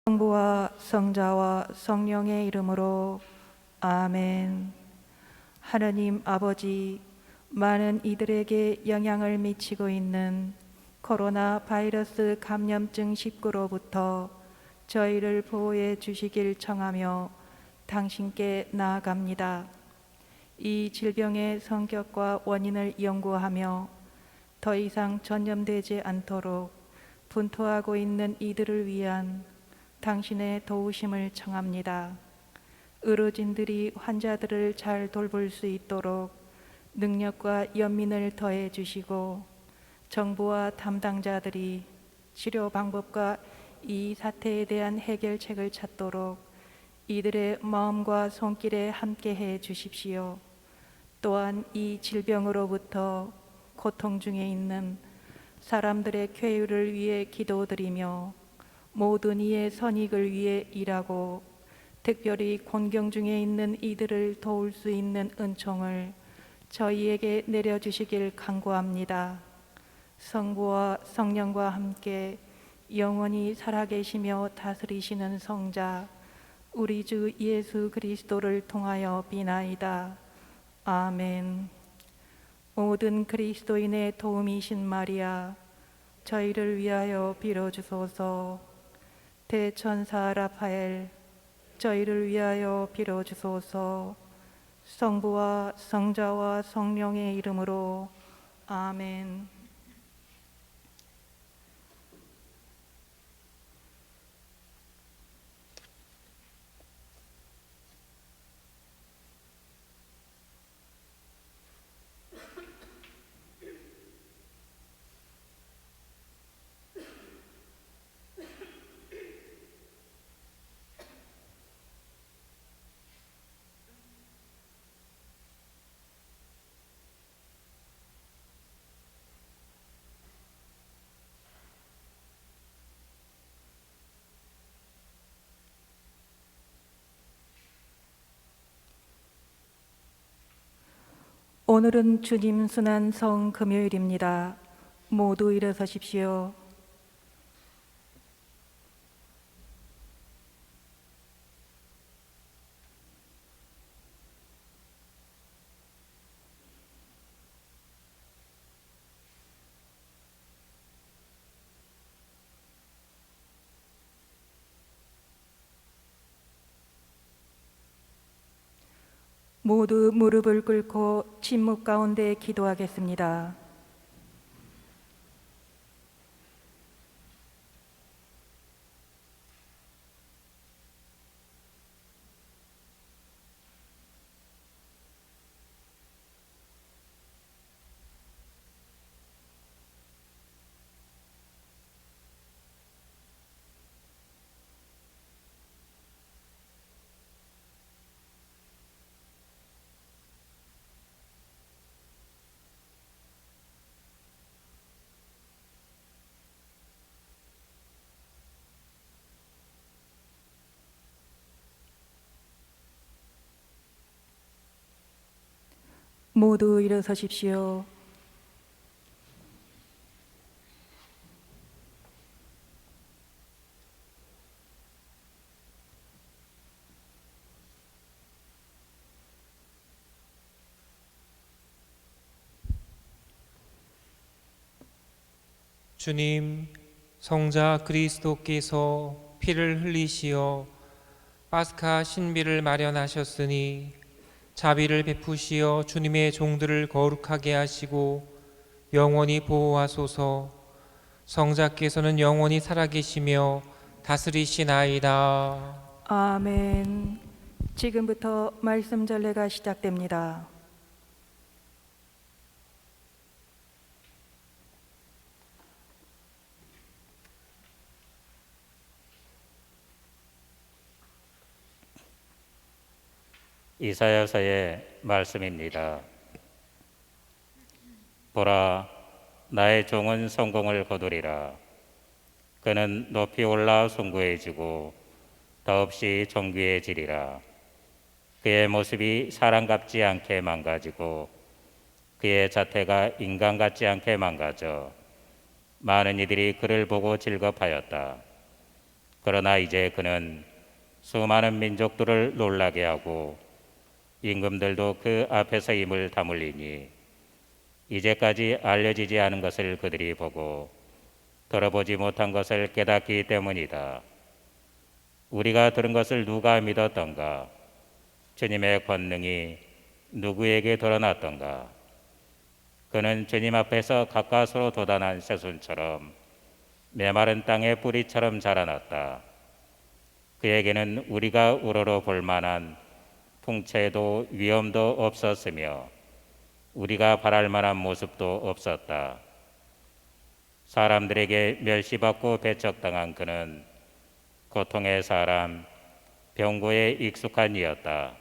성부와 성자와 성령의 이름으로 아멘. 하느님 아버지, 많은 이들에게 영향을 미치고 있는 코로나 바이러스 감염증 19로부터 저희를 보호해 주시길 청하며 당신께 나아갑니다. 이 질병의 성격과 원인을 연구하며 더 이상 전염되지 않도록 분투하고 있는 이들을 위한 당신의 도우심을 청합니다. 의료진들이 환자들을 잘 돌볼 수 있도록 능력과 연민을 더해 주시고, 정부와 담당자들이 치료 방법과 이 사태에 대한 해결책을 찾도록 이들의 마음과 손길에 함께해 주십시오. 또한 이 질병으로부터 고통 중에 있는 사람들의 쾌유를 위해 기도드리며 모든 이의 선익을 위해 일하고 특별히 곤경 중에 있는 이들을 도울 수 있는 은총을 저희에게 내려주시길 간구합니다. 성부와 성령과 함께 영원히 살아계시며 다스리시는 성자 우리 주 예수 그리스도를 통하여 비나이다. 아멘. 모든 그리스도인의 도움이신 마리아, 저희를 위하여 빌어주소서. 대천사 라파엘, 저희를 위하여 빌어주소서. 성부와 성자와 성령의 이름으로 아멘. 오늘은 주님 순환 성 금요일입니다. 모두 일어서십시오. 모두 무릎을 꿇고 침묵 가운데 기도하겠습니다. 모두 일어서십시오. 주님, 성자 그리스도께서 피를 흘리시어 파스카 신비를 마련하셨으니 자비를 베푸시어 주님의 종들을 거룩하게 하시고 영원히 보호하소서. 성자께서는 영원히 살아계시며 다스리시나이다. 아멘. 지금부터 말씀 전례가 시작됩니다. 이사야서의 말씀입니다. 보라, 나의 종은 성공을 거두리라. 그는 높이 올라 숭고해지고 더없이 존귀해지리라. 그의 모습이 사람 같지 않게 망가지고 그의 자태가 인간 같지 않게 망가져 많은 이들이 그를 보고 즐겁하였다. 그러나 이제 그는 수많은 민족들을 놀라게 하고 임금들도 그 앞에서 임을 다물리니 이제까지 알려지지 않은 것을 그들이 보고 들어보지 못한 것을 깨닫기 때문이다. 우리가 들은 것을 누가 믿었던가? 주님의 권능이 누구에게 드러났던가? 그는 주님 앞에서 가까스로 돋아난 새순처럼 메마른 땅의 뿌리처럼 자라났다. 그에게는 우리가 우러러 볼 만한 풍채도 위엄도 없었으며 우리가 바랄 만한 모습도 없었다. 사람들에게 멸시받고 배척당한 그는 고통의 사람, 병고에 익숙한 이였다.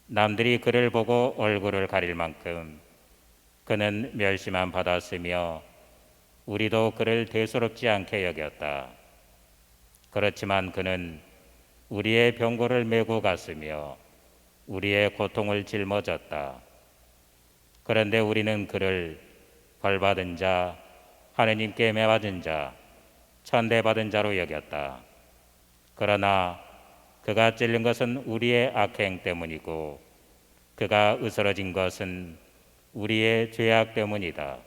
남들이 그를 보고 얼굴을 가릴 만큼 그는 멸시만 받았으며 우리도 그를 대수롭지 않게 여겼다. 그렇지만 그는 우리의 병고를 메고 갔으며 우리의 고통을 짊어졌다. 그런데 우리는 그를 벌받은 자, 하느님께 매맞은 자, 천대받은 자로 여겼다. 그러나 그가 찔린 것은 우리의 악행 때문이고 그가 으스러진 것은 우리의 죄악 때문이다.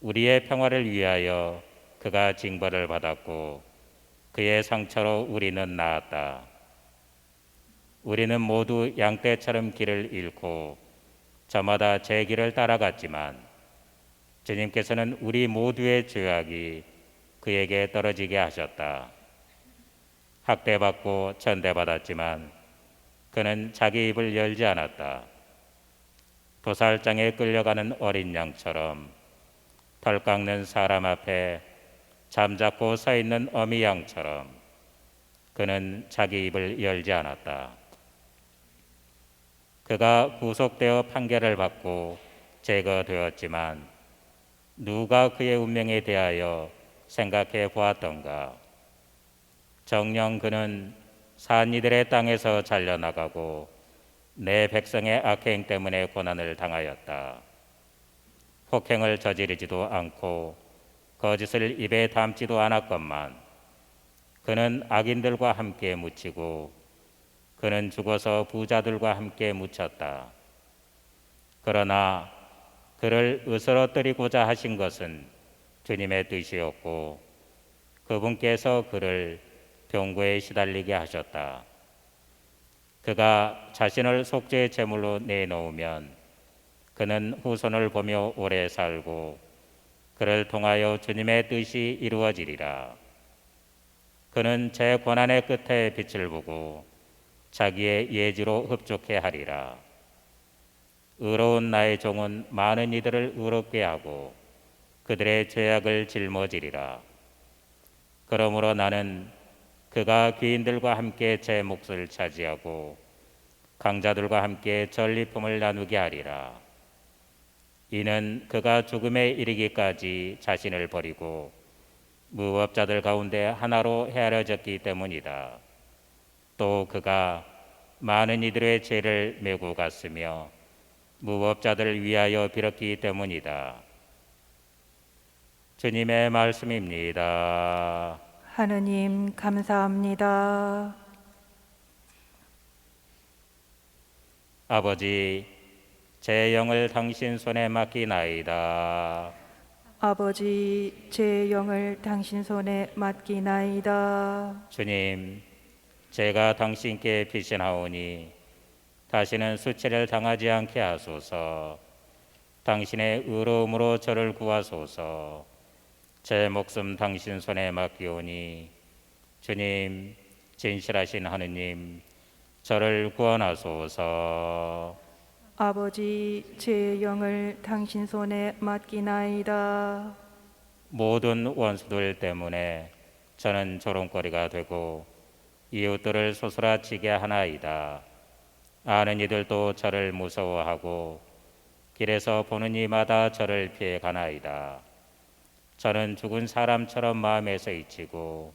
우리의 평화를 위하여 그가 징벌을 받았고 그의 상처로 우리는 나았다. 우리는 모두 양떼처럼 길을 잃고 저마다 제 길을 따라갔지만 주님께서는 우리 모두의 죄악이 그에게 떨어지게 하셨다. 학대받고 천대받았지만 그는 자기 입을 열지 않았다. 도살장에 끌려가는 어린 양처럼 털 깎는 사람 앞에 잠자코 서 있는 어미 양처럼 그는 자기 입을 열지 않았다. 그가 구속되어 판결을 받고 제거되었지만 누가 그의 운명에 대하여 생각해 보았던가? 정녕 그는 산 이들의 땅에서 잘려나가고 내 백성의 악행 때문에 고난을 당하였다. 폭행을 저지르지도 않고 거짓을 입에 담지도 않았건만 그는 악인들과 함께 묻히고 그는 죽어서 부자들과 함께 묻혔다. 그러나 그를 으스러뜨리고자 하신 것은 주님의 뜻이었고 그분께서 그를 병고에 시달리게 하셨다. 그가 자신을 속죄의 제물로 내놓으면 그는 후손을 보며 오래 살고 그를 통하여 주님의 뜻이 이루어지리라. 그는 제 고난의 끝에 빛을 보고 자기의 예지로 흡족해 하리라. 의로운 나의 종은 많은 이들을 의롭게 하고 그들의 죄악을 짊어지리라. 그러므로 나는 그가 귀인들과 함께 제 몫을 차지하고 강자들과 함께 전리품을 나누게 하리라. 이는 그가 죽음에 이르기까지 자신을 버리고 무법자들 가운데 하나로 헤아려졌기 때문이다. 또 그가 많은 이들의 죄를 메고 갔으며 무법자들을 위하여 빌었기 때문이다. 주님의 말씀입니다. 하느님 감사합니다. 아버지, 제 영을 당신 손에 맡기나이다. 아버지, 제 영을 당신 손에 맡기나이다. 주님, 제가 당신께 피신하오니 다시는 수치를 당하지 않게 하소서. 당신의 의로움으로 저를 구하소서. 제 목숨 당신 손에 맡기오니 주님, 진실하신 하느님, 저를 구원하소서. 아버지, 제 영을 당신 손에 맡기나이다. 모든 원수들 때문에 저는 조롱거리가 되고 이웃들을 소스라치게 하나이다. 아는 이들도 저를 무서워하고 길에서 보는 이마다 저를 피해 가나이다. 저는 죽은 사람처럼 마음에서 잊히고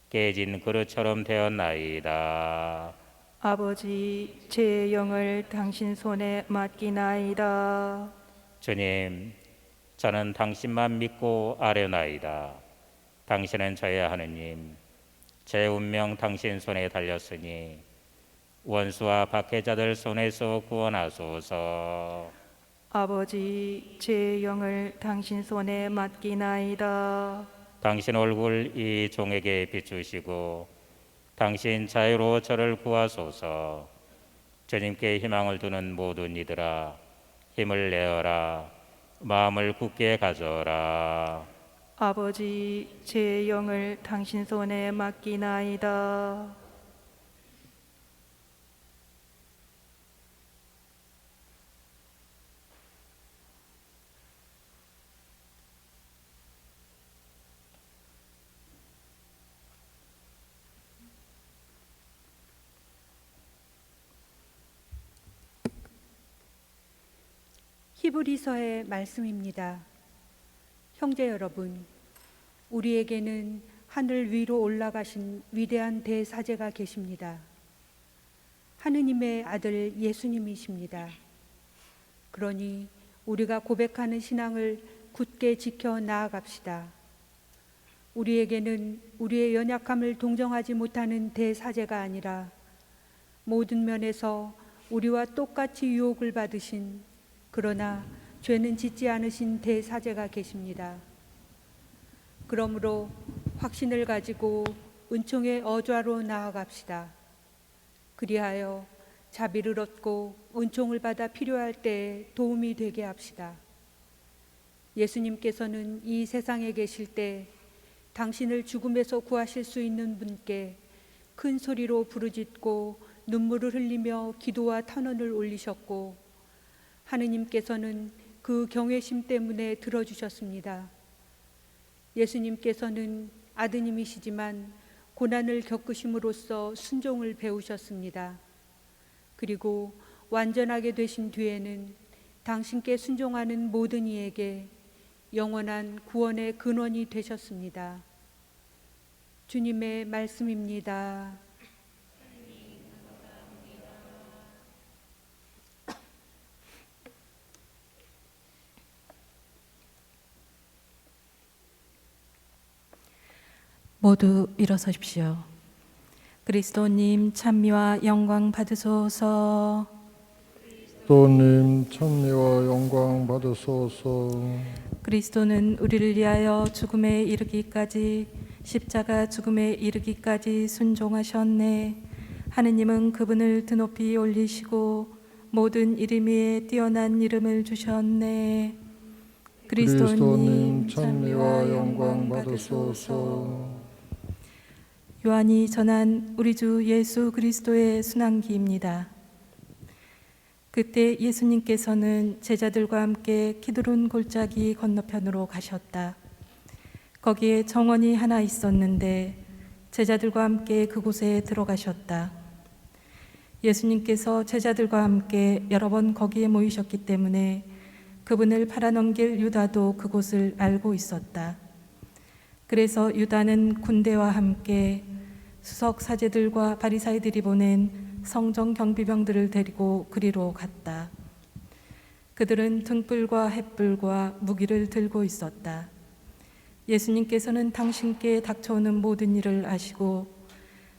깨진 그릇처럼 되었나이다. 아버지, 제 영을 당신 손에 맡기나이다. 주님, 저는 당신만 믿고 아뢰나이다. 당신은 저의 하느님, 제 운명 당신 손에 달렸으니 원수와 박해자들 손에서 구원하소서. 아버지, 제 영을 당신 손에 맡기나이다. 당신 얼굴 이 종에게 비추시고 당신 자유로 저를 구하소서. 주님께 희망을 두는 모든 이들아, 힘을 내어라. 마음을 굳게 가져라. 아버지, 제 영을 당신 손에 맡기나이다. 히브리서의 말씀입니다. 형제 여러분, 우리에게는 하늘 위로 올라가신 위대한 대사제가 계십니다. 하느님의 아들 예수님이십니다. 그러니 우리가 고백하는 신앙을 굳게 지켜 나아갑시다. 우리에게는 우리의 연약함을 동정하지 못하는 대사제가 아니라 모든 면에서 우리와 똑같이 유혹을 받으신, 그러나 죄는 짓지 않으신 대사제가 계십니다. 그러므로 확신을 가지고 은총의 어좌로 나아갑시다. 그리하여 자비를 얻고 은총을 받아 필요할 때에 도움이 되게 합시다. 예수님께서는 이 세상에 계실 때 당신을 죽음에서 구하실 수 있는 분께 큰 소리로 부르짖고 눈물을 흘리며 기도와 탄원을 올리셨고, 하느님께서는 그 경외심 때문에 들어주셨습니다. 예수님께서는 아드님이시지만 고난을 겪으심으로써 순종을 배우셨습니다. 그리고 완전하게 되신 뒤에는 당신께 순종하는 모든 이에게 영원한 구원의 근원이 되셨습니다. 주님의 말씀입니다. 모두 일어서십시오. 그리스도님 찬미와 영광 받으소서. 그리스도님 찬미와 영광 받으소서. 그리스도는 우리를 위하여 죽음에 이르기까지, 십자가 죽음에 이르기까지 순종하셨네. 하느님은 그분을 드높이 올리시고 모든 이름 위에 뛰어난 이름을 주셨네. 그리스도님 찬미와 영광 받으소서. 요한이 전한 우리 주 예수 그리스도의 순환기입니다. 그때 예수님께서는 제자들과 함께 키드론 골짜기 건너편으로 가셨다. 거기에 정원이 하나 있었는데 제자들과 함께 그곳에 들어가셨다. 예수님께서 제자들과 함께 여러 번 거기에 모이셨기 때문에 그분을 팔아넘길 유다도 그곳을 알고 있었다. 그래서 유다는 군대와 함께 수석 사제들과 바리사이들이 보낸 성정 경비병들을 데리고 그리로 갔다. 그들은 등불과 횃불과 무기를 들고 있었다. 예수님께서는 당신께 닥쳐오는 모든 일을 아시고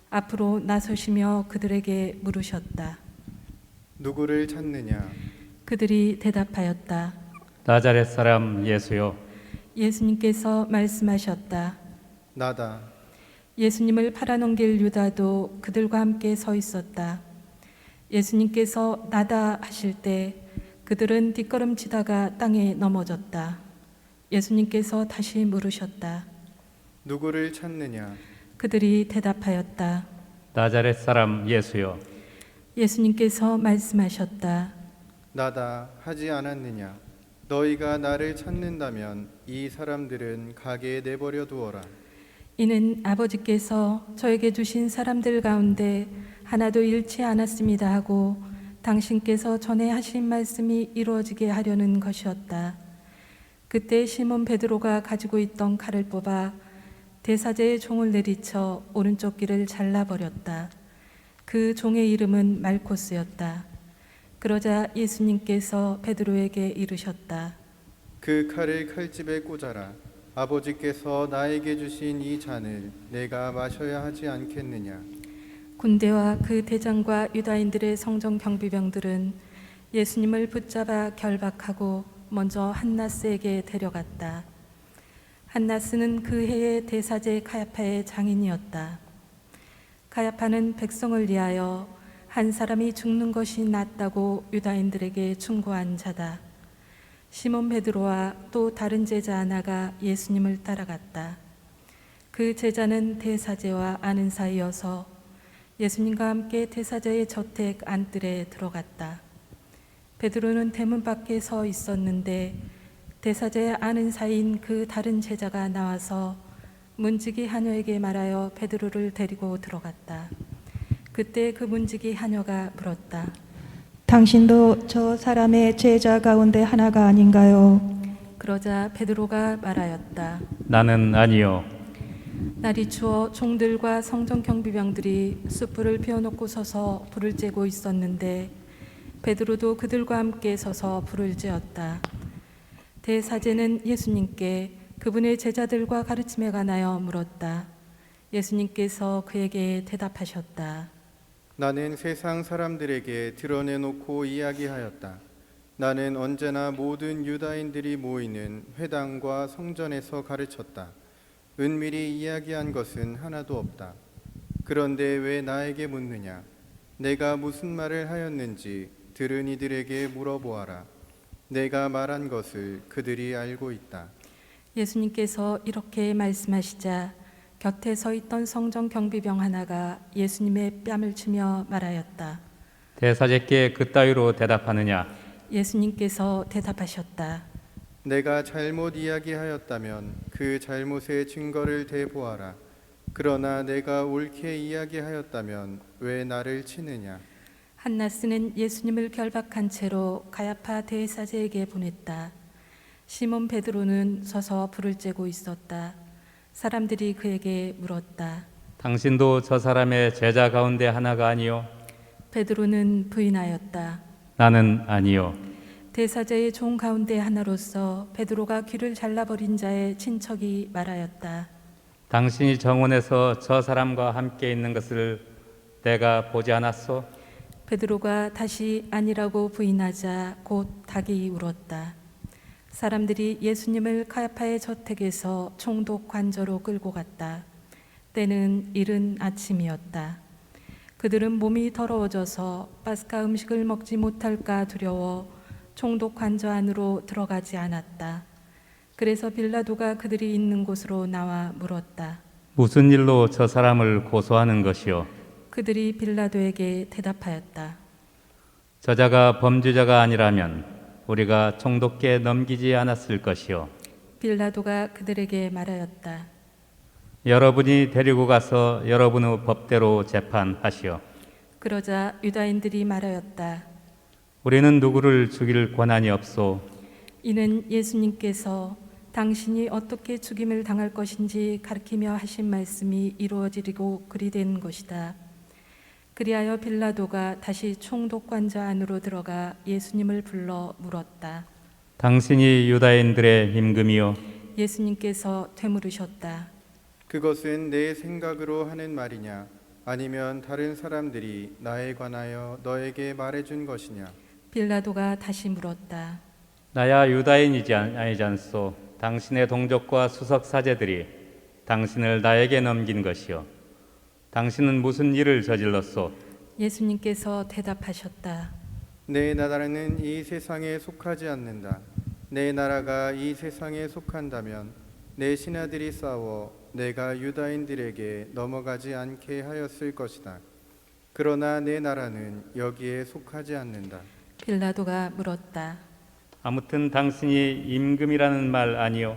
앞으로 나서시며 그들에게 물으셨다. 누구를 찾느냐? 그들이 대답하였다. 나자렛 사람 예수요. 예수님께서 말씀하셨다. 나다. 예수님을 팔아넘길 유다도 그들과 함께 서 있었다. 예수님께서 나다 하실 때 그들은 뒷걸음치다가 땅에 넘어졌다. 예수님께서 다시 물으셨다. 누구를 찾느냐? 그들이 대답하였다. 나자렛 사람 예수요. 예수님께서 말씀하셨다. 나다 하지 않았느냐? 너희가 나를 찾는다면 이 사람들은 가게에 내버려 두어라. 이는 아버지께서 저에게 주신 사람들 가운데 하나도 잃지 않았습니다 하고 당신께서 전에 하신 말씀이 이루어지게 하려는 것이었다. 그때 시몬 베드로가 가지고 있던 칼을 뽑아 대사제의 종을 내리쳐 오른쪽 귀를 잘라버렸다. 그 종의 이름은 말코스였다. 그러자 예수님께서 베드로에게 이르셨다. 그 칼을 칼집에 꽂아라. 아버지께서 나에게 주신 이 잔을 내가 마셔야 하지 않겠느냐. 군대와 그 대장과 유다인들의 성전 경비병들은 예수님을 붙잡아 결박하고 먼저 한나스에게 데려갔다. 한나스는 그 해의 대사제 가야파의 장인이었다. 가야파는 백성을 위하여 한 사람이 죽는 것이 낫다고 유다인들에게 충고한 자다. 시몬 베드로와 또 다른 제자 하나가 예수님을 따라갔다. 그 제자는 대사제와 아는 사이여서 예수님과 함께 대사제의 저택 안뜰에 들어갔다. 베드로는 대문 밖에 서 있었는데 대사제의 아는 사이인 그 다른 제자가 나와서 문지기 하녀에게 말하여 베드로를 데리고 들어갔다. 그때 그 문지기 하녀가 물었다. 당신도 저 사람의 제자 가운데 하나가 아닌가요? 그러자 베드로가 말하였다. 나는 아니요. 날이 추워 종들과 성전 경비병들이 숯불을 피워놓고 서서 불을 쬐고 있었는데 베드로도 그들과 함께 서서 불을 쬐었다. 대사제는 예수님께 그분의 제자들과 가르침에 관하여 물었다. 예수님께서 그에게 대답하셨다. 나는 세상 사람들에게 드러내놓고 이야기하였다. 나는 언제나 모든 유다인들이 모이는 회당과 성전에서 가르쳤다. 은밀히 이야기한 것은 하나도 없다. 그런데 왜 나에게 묻느냐? 내가 무슨 말을 하였는지 들은 이들에게 물어보아라. 내가 말한 것을 그들이 알고 있다. 예수님께서 이렇게 말씀하시자 곁에 서 있던 성전 경비병 하나가 예수님의 뺨을 치며 말하였다. 대사제께 그따위로 대답하느냐? 예수님께서 대답하셨다. 내가 잘못 이야기하였다면 그 잘못의 증거를 대보아라. 그러나 내가 옳게 이야기하였다면 왜 나를 치느냐? 한나스는 예수님을 결박한 채로 가야파 대사제에게 보냈다. 시몬 베드로는 서서 불을 쬐고 있었다. 사람들이 그에게 물었다. 당신도 저 사람의 제자 가운데 하나가 아니요? 베드로는 부인하였다. 나는 아니요. 대사제의 종 가운데 하나로서 베드로가 귀를 잘라버린 자의 친척이 말하였다. 당신이 정원에서 저 사람과 함께 있는 것을 내가 보지 않았소? 베드로가 다시 아니라고 부인하자 곧 닭이 울었다. 사람들이 예수님을 가야파의 저택에서 총독 관저로 끌고 갔다. 때는 이른 아침이었다. 그들은 몸이 더러워져서 파스카 음식을 먹지 못할까 두려워 총독 관저 안으로 들어가지 않았다. 그래서 빌라도가 그들이 있는 곳으로 나와 물었다. 무슨 일로 저 사람을 고소하는 것이요? 그들이 빌라도에게 대답하였다. 저자가 범죄자가 아니라면 우리가 총독께 넘기지 않았을 것이요. 빌라도가 그들에게 말하였다. 여러분이 데리고 가서 여러분의 법대로 재판하시오. 그러자 유다인들이 말하였다. 우리는 누구를 죽일 권한이 없소. 이는 예수님께서 당신이 어떻게 죽임을 당할 것인지 가르치며 하신 말씀이 이루어지리고 그리 된 것이다. 그리하여 빌라도가 다시 총독 관저 안으로 들어가 예수님을 불러 물었다. 당신이 유다인들의 임금이요? 예수님께서 되물으셨다. 그것은 내 생각으로 하는 말이냐? 아니면 다른 사람들이 나에 관하여 너에게 말해준 것이냐? 빌라도가 다시 물었다. 나야 유다인이지 아니지 않소. 당신의 동족과 수석 사제들이 당신을 나에게 넘긴 것이요. 당신은 무슨 일을 저질렀소? 예수님께서 대답하셨다. 내 나라는 이 세상에 속하지 않는다. 내 나라가 이 세상에 속한다면 내 신하들이 싸워 내가 유다인들에게 넘어가지 않게 하였을 것이다. 그러나 내 나라는 여기에 속하지 않는다. 빌라도가 물었다. 아무튼 당신이 임금이라는 말 아니요?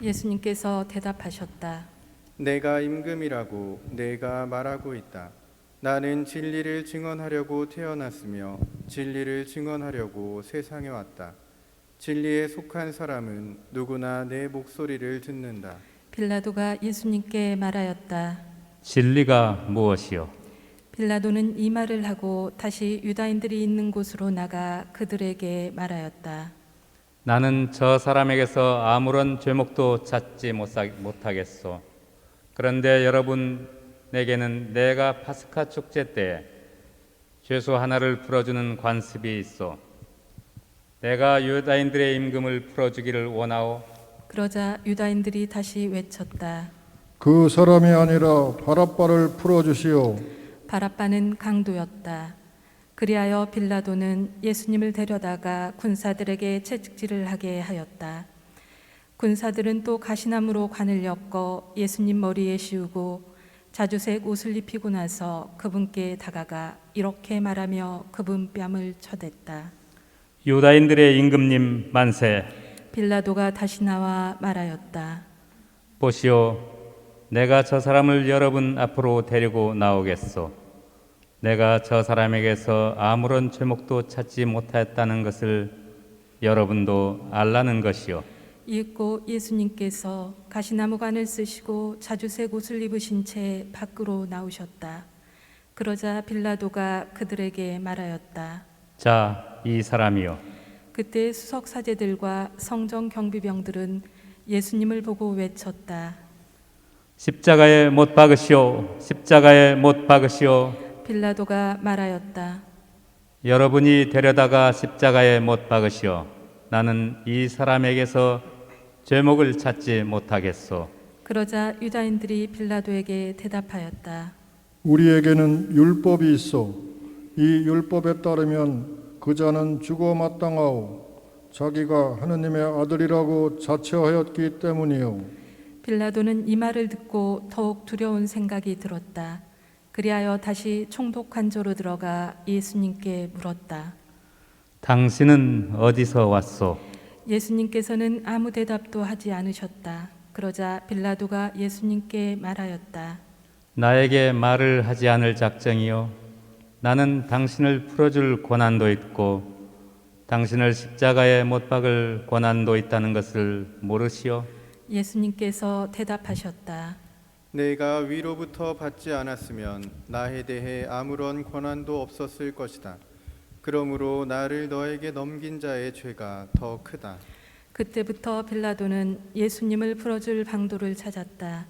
예수님께서 대답하셨다. 내가 임금이라고 내가 말하고 있다. 나는 진리를 증언하려고 태어났으며 진리를 증언하려고 세상에 왔다. 진리에 속한 사람은 누구나 내 목소리를 듣는다. 빌라도가 예수님께 말하였다. 진리가 무엇이요? 빌라도는 이 말을 하고 다시 유다인들이 있는 곳으로 나가 그들에게 말하였다. 나는 저 사람에게서 아무런 죄목도 찾지 못하겠소. 그런데 여러분에게는 내가 파스카 축제 때 죄수 하나를 풀어주는 관습이 있어. 내가 유다인들의 임금을 풀어주기를 원하오. 그러자 유다인들이 다시 외쳤다. 그 사람이 아니라 바랍바를 풀어주시오. 바랍바는 강도였다. 그리하여 빌라도는 예수님을 데려다가 군사들에게 채찍질을 하게 하였다. 군사들은 또 가시나무로 관을 엮어 예수님 머리에 씌우고 자주색 옷을 입히고 나서 그분께 다가가 이렇게 말하며 그분 뺨을 쳐댔다. 유다인들의 임금님 만세. 빌라도가 다시 나와 말하였다. 보시오, 내가 저 사람을 여러분 앞으로 데리고 나오겠소. 내가 저 사람에게서 아무런 죄목도 찾지 못하였다는 것을 여러분도 알라는 것이요. 이윽고 예수님께서 가시나무관을 쓰시고 자주색 옷을 입으신 채 밖으로 나오셨다. 그러자 빌라도가 그들에게 말하였다. 자, 이 사람이요. 그때 수석 사제들과 성정 경비병들은 예수님을 보고 외쳤다. 십자가에 못 박으시오. 십자가에 못 박으시오. 빌라도가 말하였다. 여러분이 데려다가 십자가에 못 박으시오. 나는 이 사람에게서 죄목을 찾지 못하겠소. 그러자 유다인들이 빌라도에게 대답하였다. 우리에게는 율법이 있어. 이 율법에 따르면 그 자는 죽어 마땅하오. 자기가 하느님의 아들이라고 자처하였기 때문이요. 빌라도는 이 말을 듣고 더욱 두려운 생각이 들었다. 그리하여 다시 총독 관저로 들어가 예수님께 물었다. 당신은 어디서 왔소? 예수님께서는 아무 대답도 하지 않으셨다. 그러자 빌라도가 예수님께 말하였다. 나에게 말을 하지 않을 작정이요. 나는 당신을 풀어줄 권한도 있고 당신을 십자가에 못 박을 권한도 있다는 것을 모르시오? 예수님께서 대답하셨다. 내가 위로부터 받지 않았으면 나에 대해 아무런 권한도 없었을 것이다. 그러므로 나를 너에게 넘긴 자의 죄가 더 크다. 그때부터 빌라도는 예수님을 풀어줄 방도를 찾았다.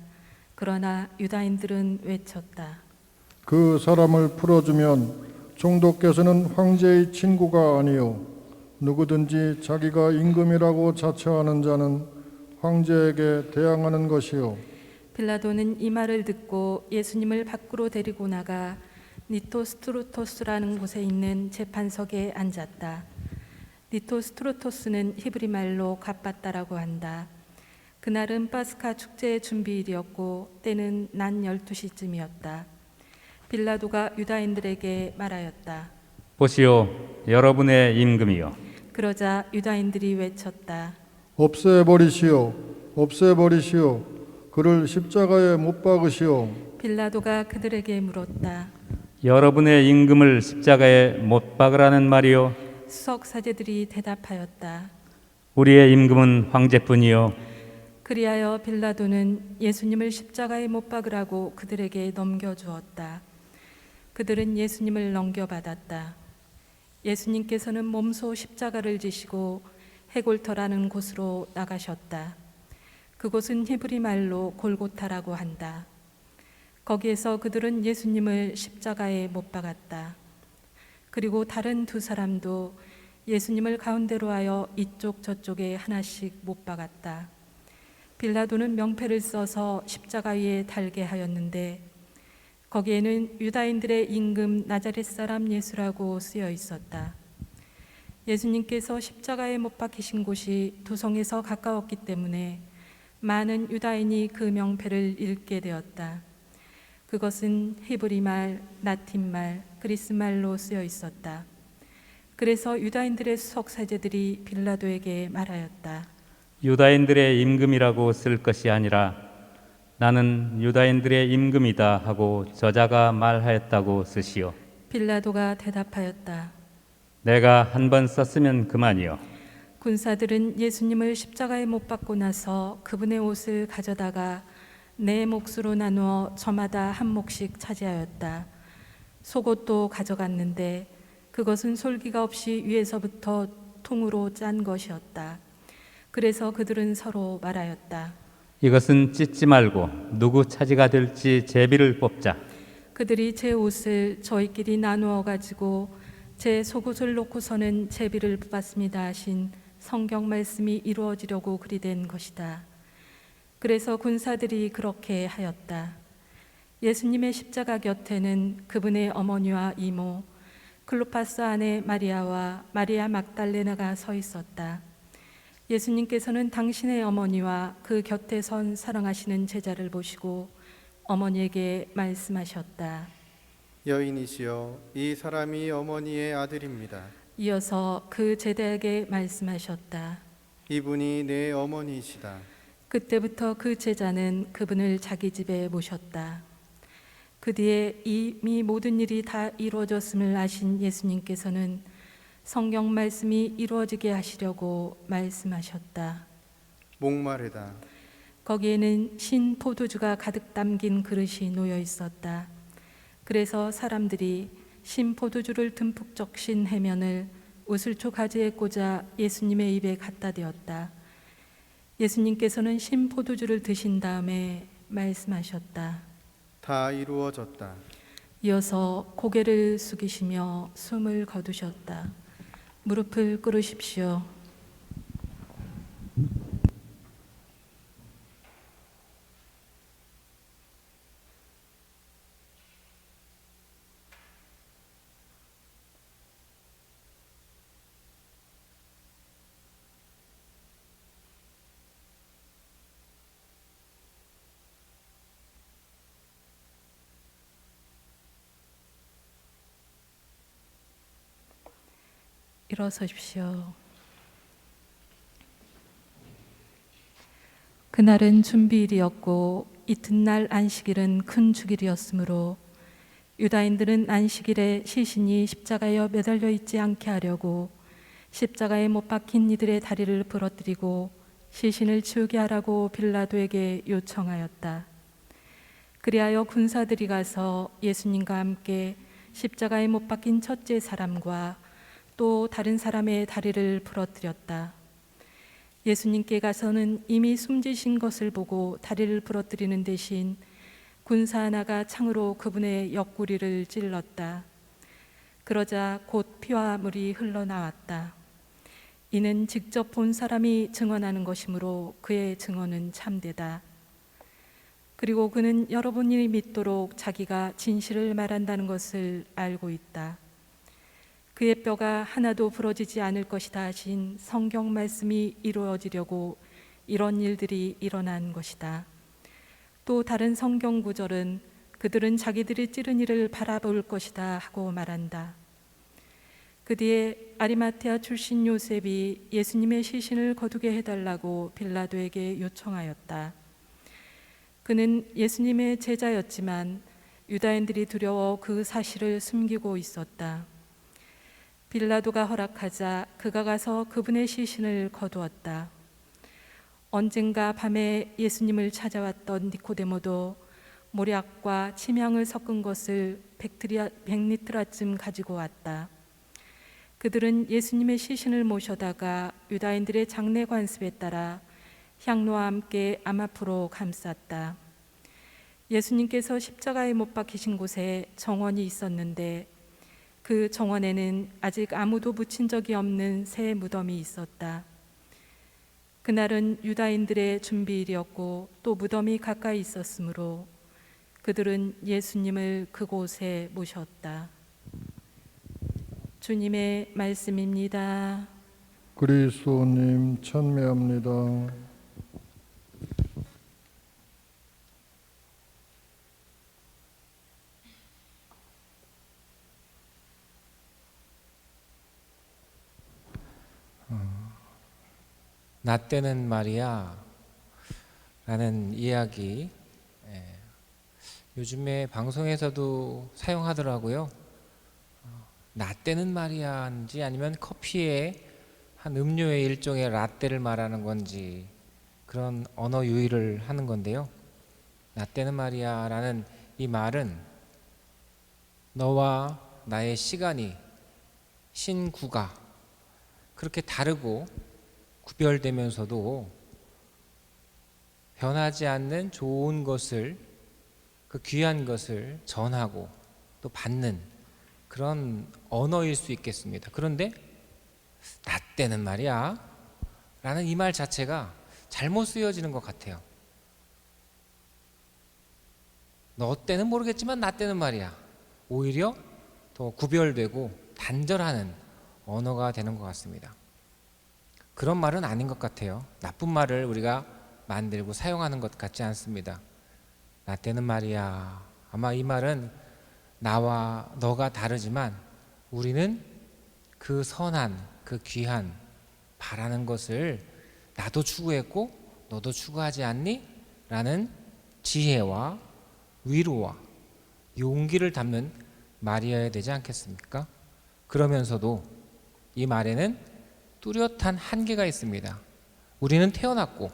그러나 유다인들은 외쳤다. 그 사람을 풀어주면 총독께서는 황제의 친구가 아니요. 누구든지 자기가 임금이라고 자처하는 자는 황제에게 대항하는 것이요. 빌라도는 이 말을 듣고 예수님을 밖으로 데리고 나가 니토스트루토스라는 곳에 있는 재판석에 앉았다. 니토스트루토스는 히브리 말로 갑바다라고 한다. 그날은 파스카 축제의 준비일이었고 때는 낮 12시쯤이었다. 빌라도가 유다인들에게 말하였다. 보시오, 여러분의 임금이요. 그러자 유다인들이 외쳤다. 없애버리시오. 없애버리시오. 그를 십자가에 못 박으시오. 빌라도가 그들에게 물었다. 여러분의 임금을 십자가에 못 박으라는 말이요. 수석 사제들이 대답하였다. 우리의 임금은 황제뿐이요. 그리하여 빌라도는 예수님을 십자가에 못 박으라고 그들에게 넘겨주었다. 그들은 예수님을 넘겨받았다. 예수님께서는 몸소 십자가를 지시고 해골터라는 곳으로 나가셨다. 그곳은 히브리 말로 골고타라고 한다. 거기에서 그들은 예수님을 십자가에 못 박았다. 그리고 다른 두 사람도 예수님을 가운데로 하여 이쪽 저쪽에 하나씩 못 박았다. 빌라도는 명패를 써서 십자가 위에 달게 하였는데 거기에는 유다인들의 임금 나자렛 사람 예수라고 쓰여 있었다. 예수님께서 십자가에 못 박히신 곳이 도성에서 가까웠기 때문에 많은 유다인이 그 명패를 읽게 되었다. 그것은 히브리 말, 라틴 말, 그리스 말로 쓰여 있었다. 그래서 유다인들의 수석 사제들이 빌라도에게 말하였다. 유다인들의 임금이라고 쓸 것이 아니라 나는 유다인들의 임금이다 하고 저자가 말하였다고 쓰시오. 빌라도가 대답하였다. 내가 한 번 썼으면 그만이요. 군사들은 예수님을 십자가에 못 박고 나서 그분의 옷을 가져다가 네 몫으로 나누어 저마다 한 몫씩 차지하였다. 속옷도 가져갔는데 그것은 솔기가 없이 위에서부터 통으로 짠 것이었다. 그래서 그들은 서로 말하였다. 이것은 찢지 말고 누구 차지가 될지 제비를 뽑자. 그들이 제 옷을 저희끼리 나누어 가지고 제 속옷을 놓고서는 제비를 뽑았습니다 하신 성경 말씀이 이루어지려고 그리 된 것이다. 그래서 군사들이 그렇게 하였다. 예수님의 십자가 곁에는 그분의 어머니와 이모, 클로파스 아내 마리아와 마리아 막달레나가 서 있었다. 예수님께서는 당신의 어머니와 그 곁에 선 사랑하시는 제자를 보시고 어머니에게 말씀하셨다. 여인이시여, 이 사람이 어머니의 아들입니다. 이어서 그 제자에게 말씀하셨다. 이분이 내 어머니이시다. 그때부터 그 제자는 그분을 자기 집에 모셨다. 그 뒤에 이미 모든 일이 다 이루어졌음을 아신 예수님께서는 성경 말씀이 이루어지게 하시려고 말씀하셨다. 목마르다. 거기에는 신 포도주가 가득 담긴 그릇이 놓여 있었다. 그래서 사람들이 신 포도주를 듬뿍 적신 해면을 우슬초 가지에 꽂아 예수님의 입에 갖다 대었다. 예수님께서는 신 포도주를 드신 다음에 말씀하셨다. 다 이루어졌다. 이어서 고개를 숙이시며 숨을 거두셨다. 무릎을 꿇으십시오. 일어서십시오. 그날은 준비일이었고 이튿날 안식일은 큰 주길이었으므로 유다인들은 안식일에 시신이 십자가에 매달려 있지 않게 하려고 십자가에 못 박힌 이들의 다리를 부러뜨리고 시신을 치우게 하라고 빌라도에게 요청하였다. 그리하여 군사들이 가서 예수님과 함께 십자가에 못 박힌 첫째 사람과 또 다른 사람의 다리를 부러뜨렸다. 예수님께 가서는 이미 숨지신 것을 보고 다리를 부러뜨리는 대신 군사 하나가 창으로 그분의 옆구리를 찔렀다. 그러자 곧 피와 물이 흘러나왔다. 이는 직접 본 사람이 증언하는 것이므로 그의 증언은 참되다. 그리고 그는 여러분이 믿도록 자기가 진실을 말한다는 것을 알고 있다. 그의 뼈가 하나도 부러지지 않을 것이다 하신 성경 말씀이 이루어지려고 이런 일들이 일어난 것이다. 또 다른 성경 구절은 그들은 자기들이 찌른 이를 바라볼 것이다 하고 말한다. 그 뒤에 아리마테아 출신 요셉이 예수님의 시신을 거두게 해달라고 빌라도에게 요청하였다. 그는 예수님의 제자였지만 유다인들이 두려워 그 사실을 숨기고 있었다. 빌라도가 허락하자 그가 가서 그분의 시신을 거두었다. 언젠가 밤에 예수님을 찾아왔던 니코데모도 모략과 침향을 섞은 것을 100리트라쯤 가지고 왔다. 그들은 예수님의 시신을 모셔다가 유다인들의 장례 관습에 따라 향로와 함께 암 앞으로 감쌌다. 예수님께서 십자가에 못 박히신 곳에 정원이 있었는데 그 정원에는 아직 아무도 묻힌 적이 없는 새 무덤이 있었다. 그날은 유다인들의 준비일이었고 또 무덤이 가까이 있었으므로 그들은 예수님을 그곳에 모셨다. 주님의 말씀입니다. 그리스도님 찬미합니다. 나 때는 말이야 라는 이야기, 요즘에 방송에서도 사용하더라고요. 나 때는 말이야인지 아니면 커피의 한 음료의 일종의 라떼를 말하는 건지 그런 언어 유희를 하는 건데요. 나 때는 말이야 라는 이 말은 너와 나의 시간이 신구가 그렇게 다르고 구별되면서도 변하지 않는 좋은 것을, 그 귀한 것을 전하고 또 받는 그런 언어일 수 있겠습니다. 그런데 나 때는 말이야 라는 이 말 자체가 잘못 쓰여지는 것 같아요. 너 때는 모르겠지만 나 때는 말이야. 오히려 더 구별되고 단절하는 언어가 되는 것 같습니다. 그런 말은 아닌 것 같아요. 나쁜 말을 우리가 만들고 사용하는 것 같지 않습니다. 나 때는 말이야. 아마 이 말은 나와 너가 다르지만 우리는 그 선한, 그 귀한, 바라는 것을 나도 추구했고 너도 추구하지 않니? 라는 지혜와 위로와 용기를 담는 말이어야 되지 않겠습니까? 그러면서도 이 말에는 뚜렷한 한계가 있습니다. 우리는 태어났고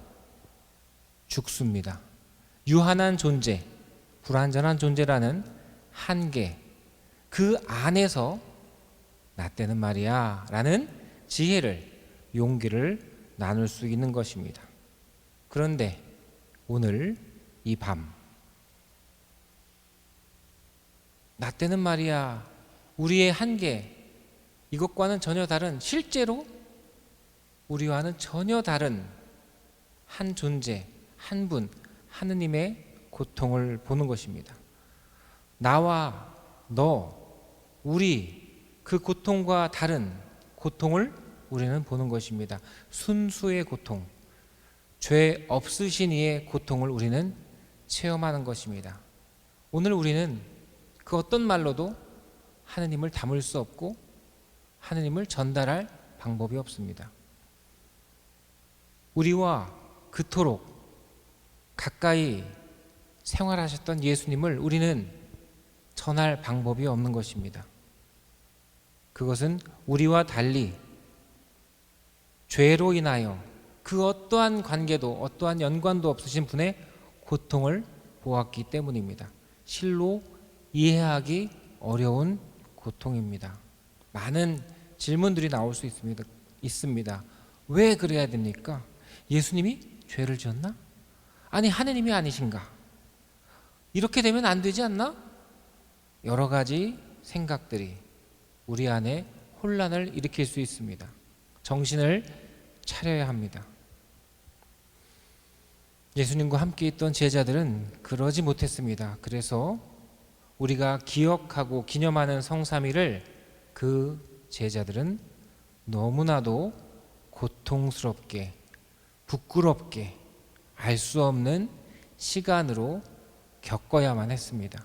죽습니다. 유한한 존재, 불완전한 존재라는 한계, 그 안에서 나 때는 말이야 라는 지혜를, 용기를 나눌 수 있는 것입니다. 그런데 오늘 이 밤, 나 때는 말이야, 우리의 한계, 이것과는 전혀 다른, 실제로 우리와는 전혀 다른 한 존재, 한 분, 하느님의 고통을 보는 것입니다. 나와 너, 우리, 그 고통과 다른 고통을 우리는 보는 것입니다. 순수의 고통, 죄 없으신 이의 고통을 우리는 체험하는 것입니다. 오늘 우리는 그 어떤 말로도 하느님을 담을 수 없고 하느님을 전달할 방법이 없습니다. 우리와 그토록 가까이 생활하셨던 예수님을 우리는 전할 방법이 없는 것입니다. 그것은 우리와 달리 죄로 인하여 그 어떠한 관계도 어떠한 연관도 없으신 분의 고통을 보았기 때문입니다. 실로 이해하기 어려운 고통입니다. 많은 질문들이 나올 수 있습니다. 왜 그래야 됩니까? 예수님이 죄를 지었나? 아니 하느님이 아니신가? 이렇게 되면 안 되지 않나? 여러 가지 생각들이 우리 안에 혼란을 일으킬 수 있습니다. 정신을 차려야 합니다. 예수님과 함께 있던 제자들은 그러지 못했습니다. 그래서 우리가 기억하고 기념하는 성삼위를 그 제자들은 너무나도 고통스럽게, 부끄럽게, 알 수 없는 시간으로 겪어야만 했습니다.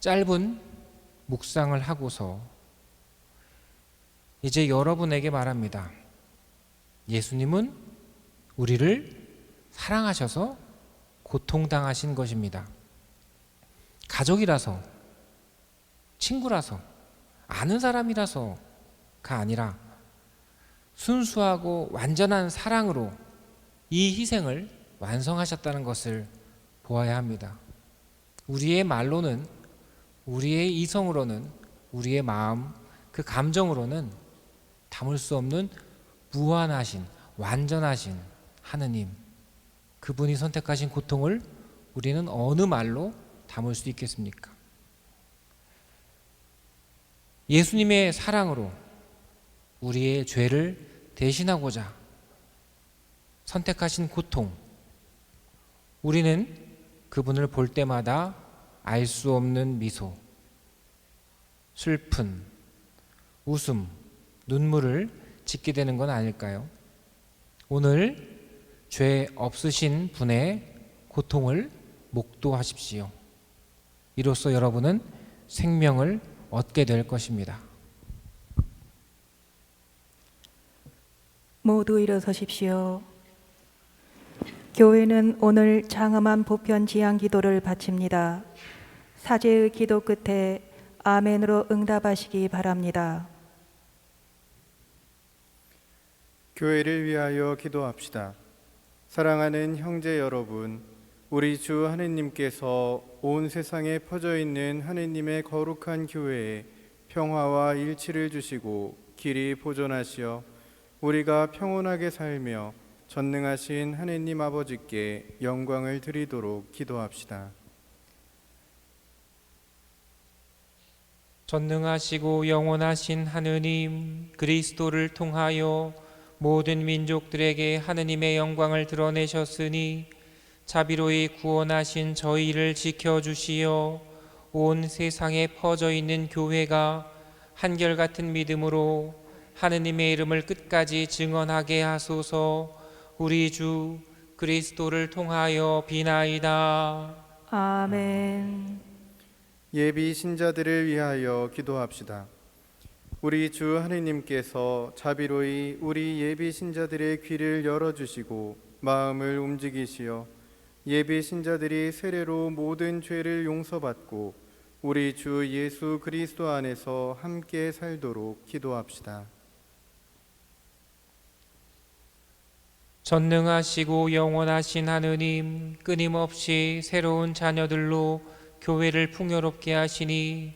짧은 묵상을 하고서 이제 여러분에게 말합니다. 예수님은 우리를 사랑하셔서 고통당하신 것입니다. 가족이라서, 친구라서, 아는 사람이라서가 아니라 순수하고 완전한 사랑으로 이 희생을 완성하셨다는 것을 보아야 합니다. 우리의 말로는, 우리의 이성으로는, 우리의 마음, 그 감정으로는 담을 수 없는 무한하신, 완전하신 하느님, 그분이 선택하신 고통을 우리는 어느 말로 담을 수 있겠습니까? 예수님의 사랑으로 우리의 죄를 대신하고자 선택하신 고통, 우리는 그분을 볼 때마다 알 수 없는 미소, 슬픈 웃음, 눈물을 짓게 되는 건 아닐까요? 오늘 죄 없으신 분의 고통을 목도하십시오. 이로써 여러분은 생명을 얻게 될 것입니다. 모두 일어서십시오. 교회는 오늘 장엄한 보편 지향 기도를 바칩니다. 사제의 기도 끝에 아멘으로 응답하시기 바랍니다. 교회를 위하여 기도합시다. 사랑하는 형제 여러분, 우리 주 하느님께서 온 세상에 퍼져 있는 하느님의 거룩한 교회에 평화와 일치를 주시고 길이 보존하시어 우리가 평온하게 살며 전능하신 하느님 아버지께 영광을 드리도록 기도합시다. 전능하시고 영원하신 하느님, 그리스도를 통하여 모든 민족들에게 하느님의 영광을 드러내셨으니 자비로이 구원하신 저희를 지켜주시어 온 세상에 퍼져 있는 교회가 한결같은 믿음으로 하느님의 이름을 끝까지 증언하게 하소서. 우리 주 그리스도를 통하여 비나이다. 아멘. 예비 신자들을 위하여 기도합시다. 우리 주 하느님께서 자비로이 우리 예비 신자들의 귀를 열어주시고 마음을 움직이시어 예비 신자들이 세례로 모든 죄를 용서받고 우리 주 예수 그리스도 안에서 함께 살도록 기도합시다. 전능하시고 영원하신 하느님, 끊임없이 새로운 자녀들로 교회를 풍요롭게 하시니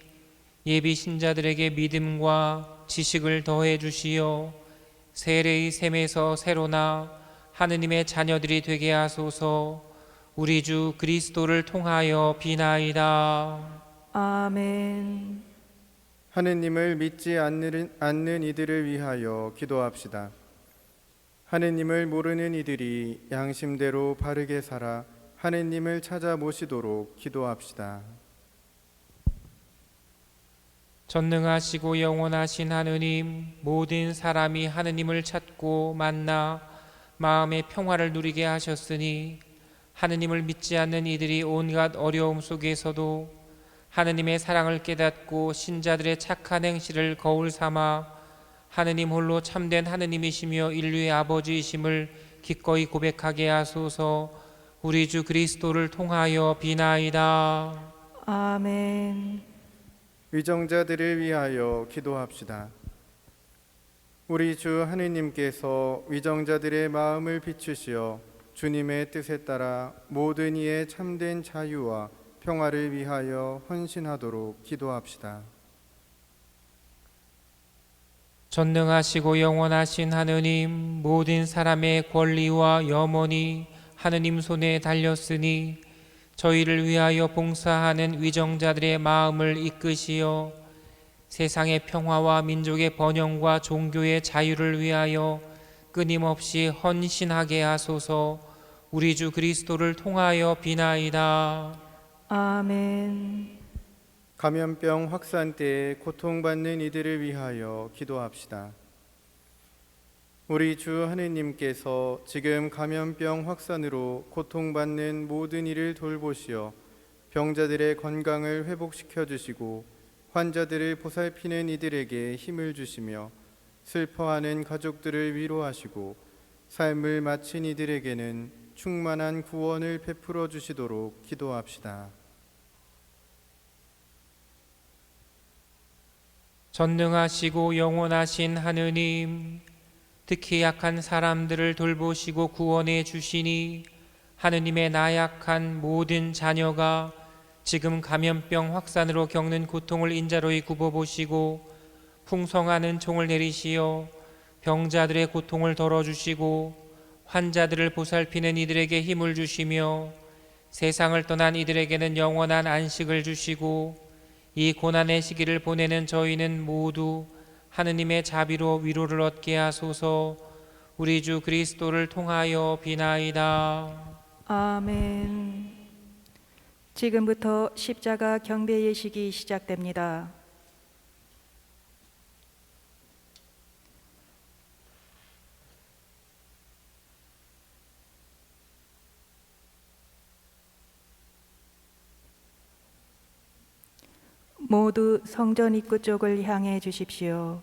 예비 신자들에게 믿음과 지식을 더해 주시어 세례의 셈에서 새로나 하느님의 자녀들이 되게 하소서. 우리 주 그리스도를 통하여 비나이다. 아멘. 하느님을 믿지 않는 이들을 위하여 기도합시다. 하느님을 모르는 이들이 양심대로 바르게 살아 하느님을 찾아 모시도록 기도합시다. 전능하시고 영원하신 하느님, 모든 사람이 하느님을 찾고 만나 마음의 평화를 누리게 하셨으니 하느님을 믿지 않는 이들이 온갖 어려움 속에서도 하느님의 사랑을 깨닫고 신자들의 착한 행실을 거울 삼아 하느님 홀로 참된 하느님이시며 인류의 아버지이심을 기꺼이 고백하게 하소서. 우리 주 그리스도를 통하여 비나이다. 아멘. 위정자들을 위하여 기도합시다. 우리 주 하느님께서 위정자들의 마음을 비추시어 주님의 뜻에 따라 모든 이의 참된 자유와 평화를 위하여 헌신하도록 기도합시다. 전능하시고 영원하신 하느님, 모든 사람의 권리와 염원이 하느님 손에 달렸으니 저희를 위하여 봉사하는 위정자들의 마음을 이끄시어 세상의 평화와 민족의 번영과 종교의 자유를 위하여 끊임없이 헌신하게 하소서. 우리 주 그리스도를 통하여 비나이다. 아멘. 감염병 확산 때에 고통받는 이들을 위하여 기도합시다. 우리 주 하느님께서 지금 감염병 확산으로 고통받는 모든 이를 돌보시어 병자들의 건강을 회복시켜 주시고 환자들을 보살피는 이들에게 힘을 주시며 슬퍼하는 가족들을 위로하시고 삶을 마친 이들에게는 충만한 구원을 베풀어 주시도록 기도합시다. 전능하시고 영원하신 하느님, 특히 약한 사람들을 돌보시고 구원해 주시니 하느님의 나약한 모든 자녀가 지금 감염병 확산으로 겪는 고통을 인자로이 굽어보시고 풍성한 은총을 내리시어 병자들의 고통을 덜어주시고 환자들을 보살피는 이들에게 힘을 주시며 세상을 떠난 이들에게는 영원한 안식을 주시고 이 고난의 시기를 보내는 저희는 모두 하느님의 자비로 위로를 얻게 하소서. 우리 주 그리스도를 통하여 비나이다. 아멘. 지금부터 십자가 경배 예식이 시작됩니다. 모두 성전 입구 쪽을 향해 주십시오.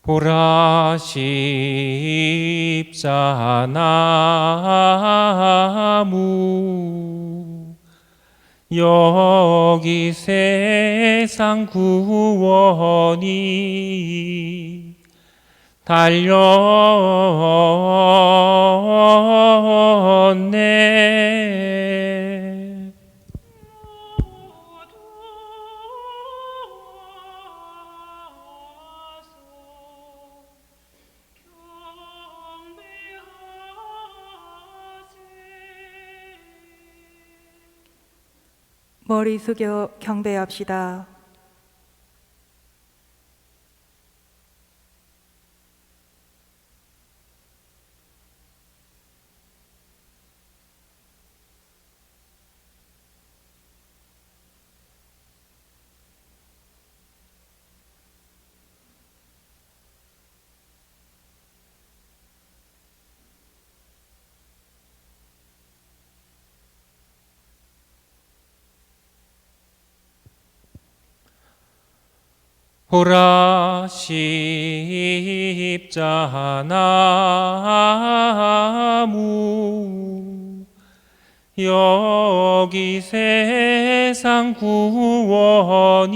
보라 십자나무 여기 세상 구원이 달렸네. 머리 숙여 경배합시다. 보라 십자나무 여기 세상 구원이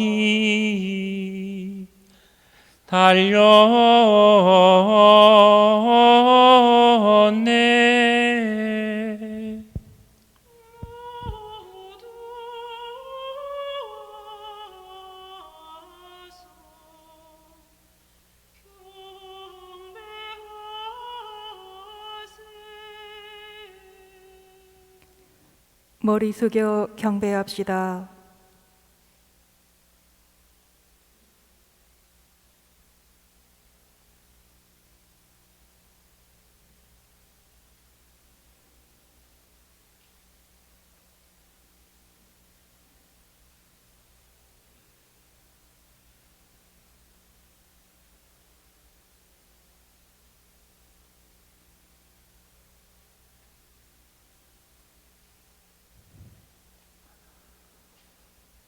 달렸네. 머리 숙여 경배합시다.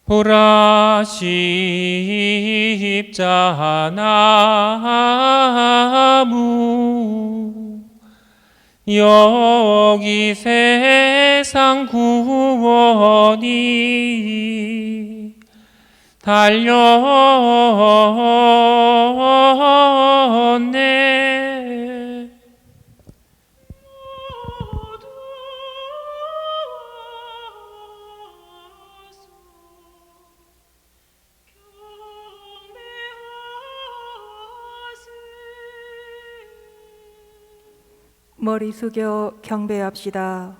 보라 십자나무 여기 세상 구원이 달렸네. 머리 숙여 경배합시다.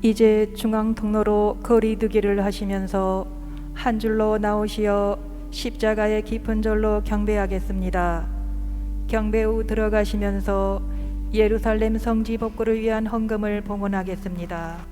이제 중앙 통로로 거리두기를 하시면서 한 줄로 나오시어 십자가의 깊은 절로 경배하겠습니다. 경배 후 들어가시면서 예루살렘 성지 복구를 위한 헌금을 봉헌하겠습니다.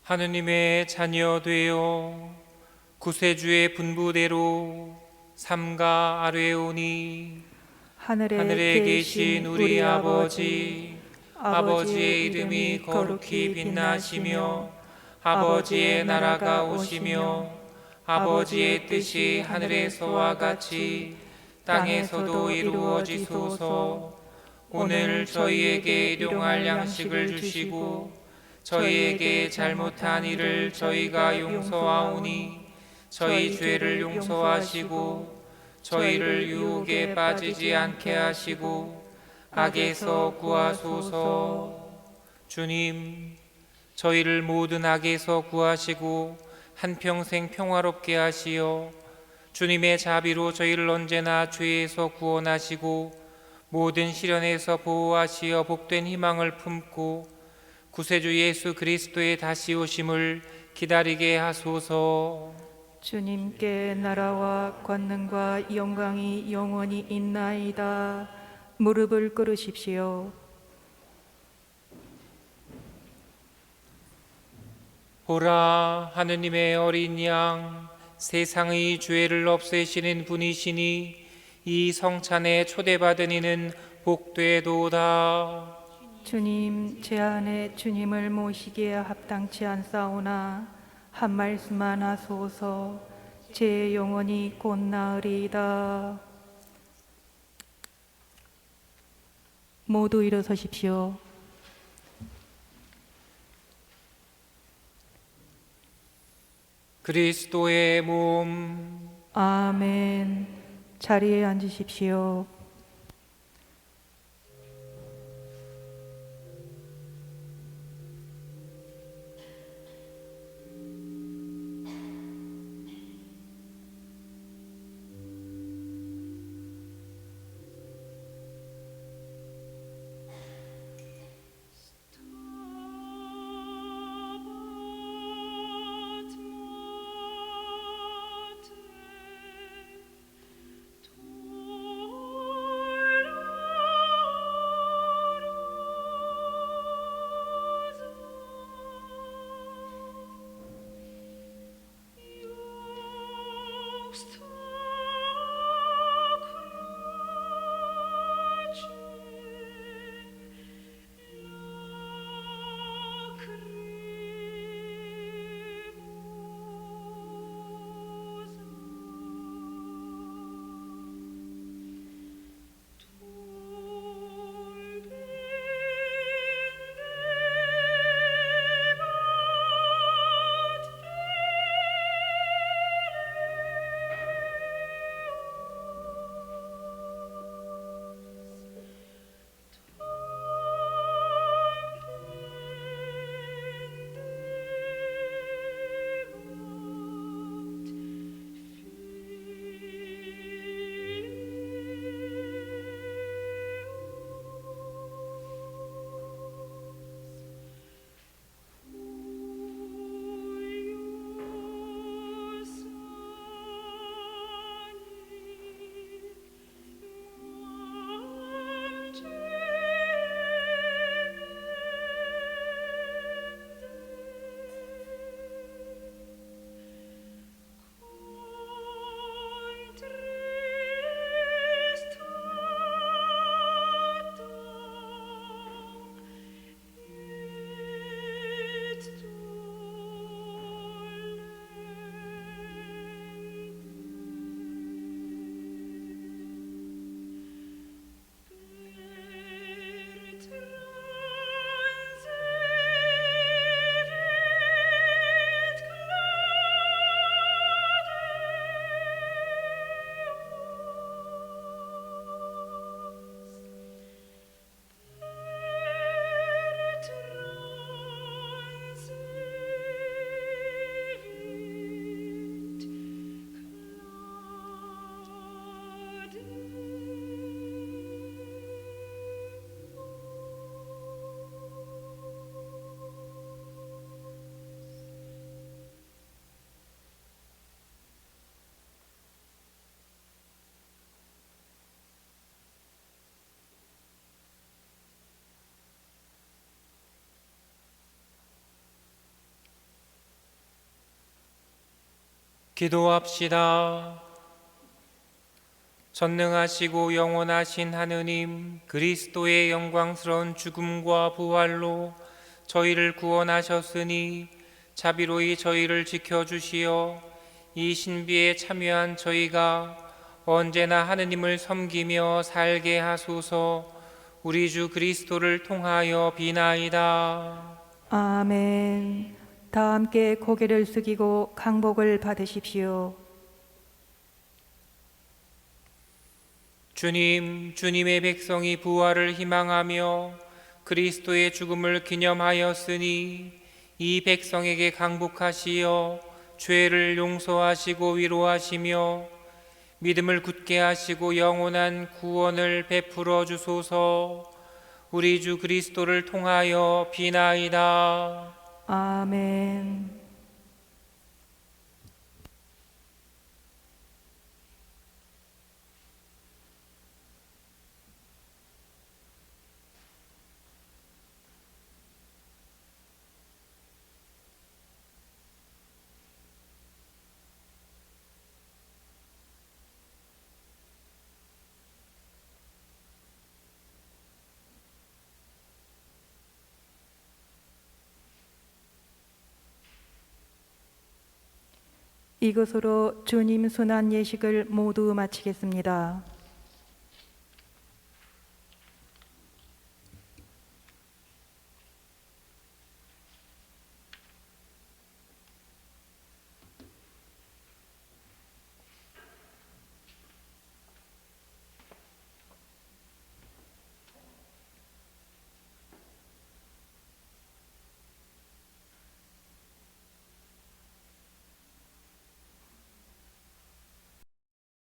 하느님의 자녀 되어 구세주의 분부대로 삼가 아뢰오니 하늘에 계신 우리 아버지, 아버지의 이름이 거룩히 빛나시며 아버지의 나라가 오시며 아버지의 뜻이 하늘에서와 같이 땅에서도 이루어지소서. 오늘 저희에게 일용할 양식을 주시고 저희에게 잘못한 일을 저희가 용서하오니 저희 죄를 용서하시고 저희를 유혹에 빠지지 않게 하시고 악에서 구하소서. 주님, 저희를 모든 악에서 구하시고 한평생 평화롭게 하시어 주님의 자비로 저희를 언제나 죄에서 구원하시고 모든 시련에서 보호하시어 복된 희망을 품고 구세주 예수 그리스도의 다시 오심을 기다리게 하소서. 주님께 나라와 권능과 영광이 영원히 있나이다. 무릎을 꿇으십시오. 보라, 하느님의 어린 양, 세상의 죄를 없애시는 분이시니 이 성찬에 초대받은 이는 복되도다. 주님, 제 안에 주님을 모시기에 합당치 않사오나 한 말씀만 하소서. 제 영혼이 곧 나으리이다. 모두 일어서십시오. 그리스도의 몸. 아멘. 자리에 앉으십시오. 기도합시다. 전능하시고 영원하신 하느님, 그리스도의 영광스러운 죽음과 부활로 저희를 구원하셨으니 자비로이 저희를 지켜주시어 이 신비에 참여한 저희가 언제나 하느님을 섬기며 살게 하소서. 우리 주 그리스도를 통하여 비나이다. 아멘. 다 함께 고개를 숙이고 강복을 받으십시오. 주님, 주님의 백성이 부활을 희망하며 그리스도의 죽음을 기념하였으니 이 백성에게 강복하시어 죄를 용서하시고 위로하시며 믿음을 굳게 하시고 영원한 구원을 베풀어 주소서. 우리 주 그리스도를 통하여 비나이다. 아멘. 이것으로 주님 순환 예식을 모두 마치겠습니다.